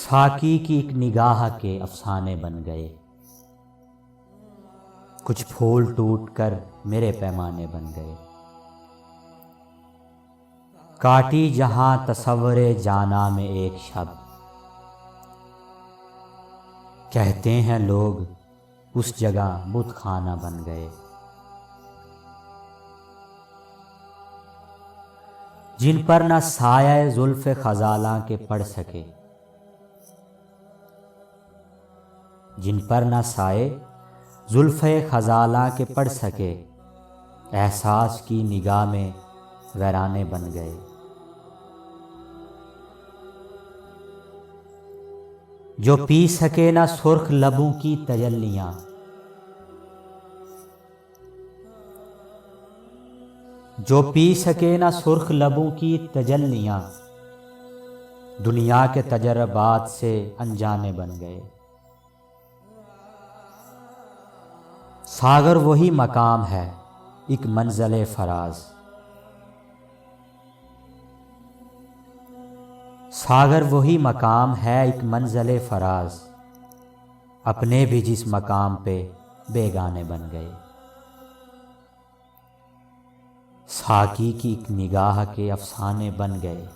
साकी की एक निगाह के अफसाने बन गए, कुछ फूल टूट कर मेरे पैमाने बन गए। काटी जहां तसव्वुरे जाना में एक शब, कहते हैं लोग उस जगह बुत खाना बन गए। जिन पर न साया जुल्फ़े खजाला के पड़ सके, जिन पर न साए जुल्फ़े खजाला के पड़ सके, एहसास की निगाह में वैराने बन गए। जो पी सके न सुर्ख लबों की तजल्लियां, जो पी सके न सुर्ख लबों की तजल्लियां, दुनिया के तजर्बात से अनजाने बन गए। सागर वही मकाम है एक मंज़िले फराज, सागर वही मकाम है एक मंज़िले फराज, अपने भी जिस मकाम पे बेगाने बन गए। साकी की एक निगाह के अफसाने बन गए,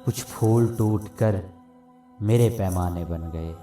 कुछ फूल टूट कर मेरे पैमाने बन गए।